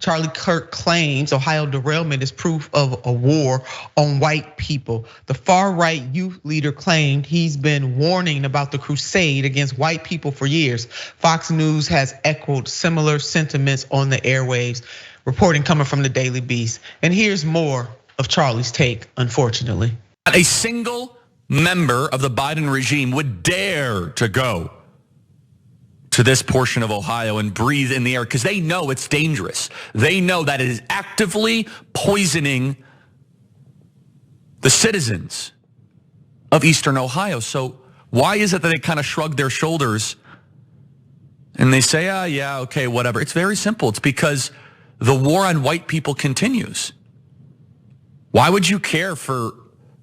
Charlie Kirk claims Ohio derailment is proof of a war on white people. The far-right youth leader claimed he's been warning about the crusade against white people for years. Fox News has echoed similar sentiments on the airwaves, reporting coming from the Daily Beast. And here's more of Charlie's take, unfortunately. Not a single member of the Biden regime would dare to go to this portion of Ohio and breathe in the air because they know it's dangerous. They know that it is actively poisoning the citizens of Eastern Ohio. So why is it that they kind of shrug their shoulders and they say, yeah, okay, whatever. It's very simple. It's because the war on white people continues. Why would you care for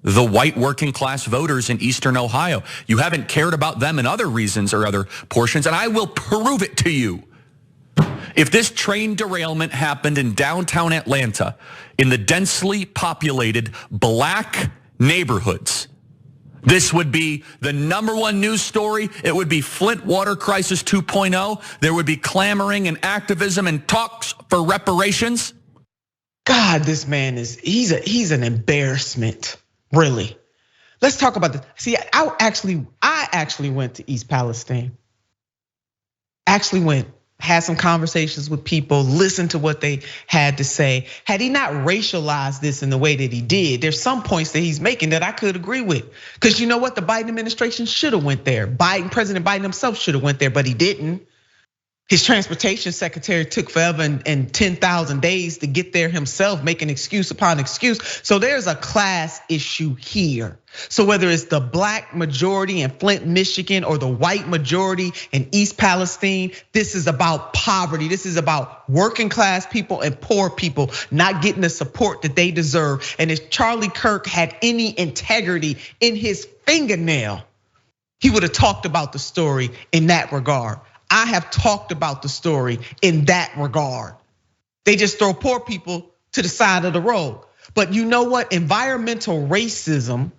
the white working class voters in Eastern Ohio? You haven't cared about them and other reasons or other portions, and I will prove it to you. If this train derailment happened in downtown Atlanta, in the densely populated black neighborhoods, this would be the #1 news story. It would be Flint water crisis 2.0. There would be clamoring and activism and talks for reparations. God, this man he's an embarrassment. Really. Let's talk about this. See, I actually went to East Palestine. Had some conversations with people, listened to what they had to say. Had he not racialized this in the way that he did, there's some points that he's making that I could agree with. Because you know what? The Biden administration should have went there. President Biden himself should have went there, but he didn't. His transportation secretary took forever and 10,000 days to get there himself, making excuse upon excuse. So there's a class issue here. So whether it's the black majority in Flint, Michigan, or the white majority in East Palestine, this is about poverty. This is about working class people and poor people not getting the support that they deserve. And if Charlie Kirk had any integrity in his fingernail, he would have talked about the story in that regard. I have talked about the story in that regard. They just throw poor people to the side of the road. But you know what? Environmental racism,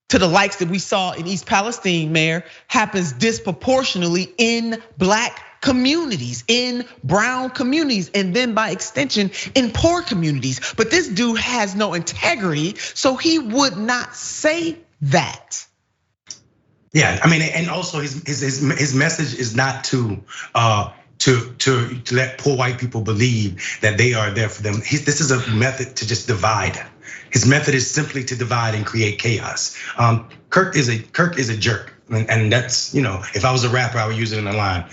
to the likes that we saw in East Palestine, Mayor, happens disproportionately in black communities, in brown communities, and then by extension in poor communities. But this dude has no integrity, so he would not say that. Yeah, I mean, and also his message is not to let poor white people believe that they are there for them. This is a method to just divide. His method is simply to divide and create chaos. Kirk is a jerk, and that's, if I was a rapper, I would use it in a line.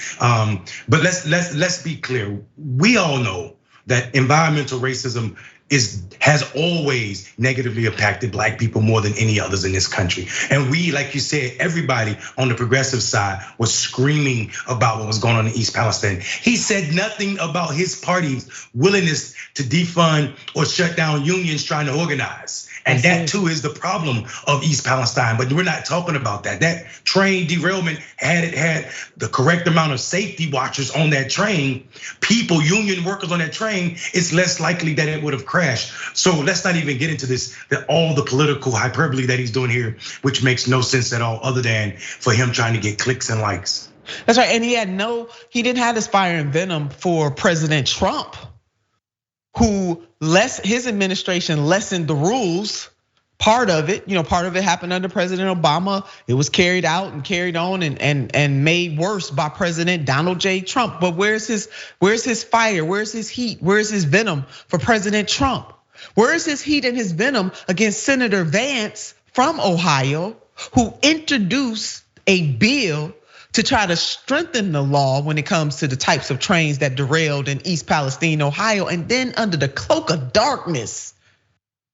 But let's be clear. We all know that environmental racism has always negatively impacted black people more than any others in this country. And we, like you said, everybody on the progressive side was screaming about what was going on in East Palestine. He said nothing about his party's willingness to defund or shut down unions trying to organize. And that too is the problem of East Palestine, but we're not talking about that. That train derailment had the correct amount of safety watchers on that train, people, union workers on that train, it's less likely that it would have crashed. So let's not even get into this, all the political hyperbole that he's doing here, which makes no sense at all other than for him trying to get clicks and likes. That's right, and he didn't have this fire and venom for President Trump, who his administration lessened the rules. Part of it happened under President Obama. It was carried out and carried on and made worse by President Donald J. Trump. But where's his fire? Where's his heat? Where's his venom for President Trump? Where's his heat and his venom against Senator Vance from Ohio, who introduced a bill to try to strengthen the law when it comes to the types of trains that derailed in East Palestine, Ohio, and then under the cloak of darkness,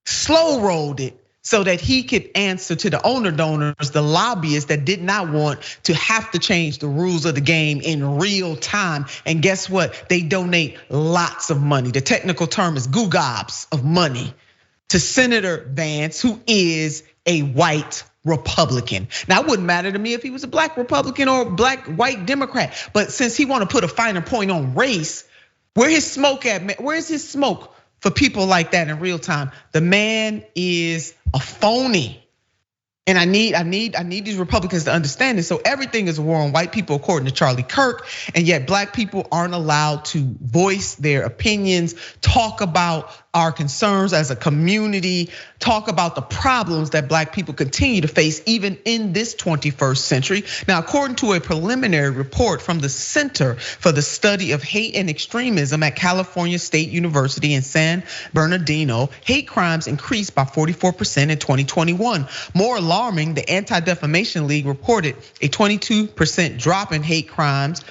slow rolled it so that he could answer to the owner donors, the lobbyists that did not want to have to change the rules of the game in real time. And guess what? They donate lots of money. The technical term is googobs of money to Senator Vance, who is a white Republican. Now, it wouldn't matter to me if he was a black Republican or a black white Democrat, but since he want to put a finer point on race, where's his smoke at? Where's his smoke for people like that in real time? The man is a phony. And I need these Republicans to understand this. So everything is a war on white people, according to Charlie Kirk, and yet black people aren't allowed to voice their opinions, talk about our concerns as a community, talk about the problems that black people continue to face even in this 21st century. Now, according to a preliminary report from the Center for the Study of Hate and Extremism at California State University in San Bernardino, hate crimes increased by 44% in 2021. More alarming, the Anti-Defamation League reported a 22% drop in hate crimes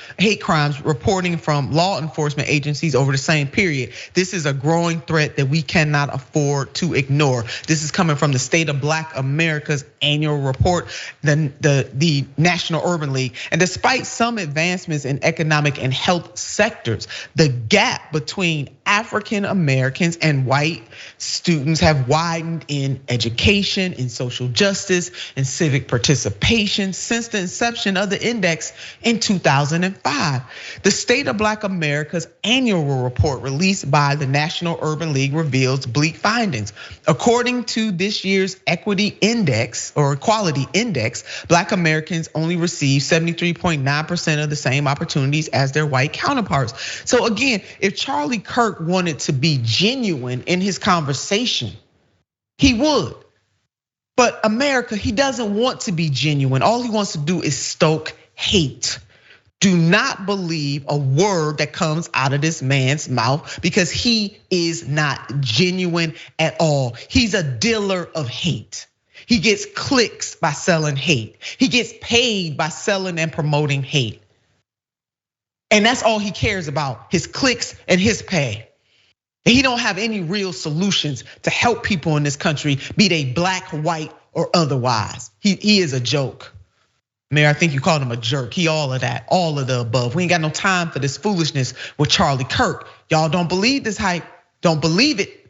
reporting from law enforcement agencies over the same period. This is a growing threat that we cannot afford to ignore. This is coming from the State of Black America's annual report, the National Urban League. And despite some advancements in economic and health sectors, the gap between African Americans and white students have widened in education, in social justice, and civic participation since the inception of the index in 2005. The State of Black America's annual report released by the National Urban League reveals bleak findings. According to this year's equity index or equality index, Black Americans only receive 73.9% of the same opportunities as their white counterparts. So again, if Charlie Kirk wanted to be genuine in his conversation, he would. But America, he doesn't want to be genuine. All he wants to do is stoke hate. Do not believe a word that comes out of this man's mouth because he is not genuine at all. He's a dealer of hate. He gets clicks by selling hate. He gets paid by selling and promoting hate. And that's all he cares about, his clicks and his pay. He don't have any real solutions to help people in this country, be they black, white, or otherwise. He is a joke. Mayor, I think you called him a jerk. He all of that, all of the above. We ain't got no time for this foolishness with Charlie Kirk. Y'all don't believe this hype. Don't believe it.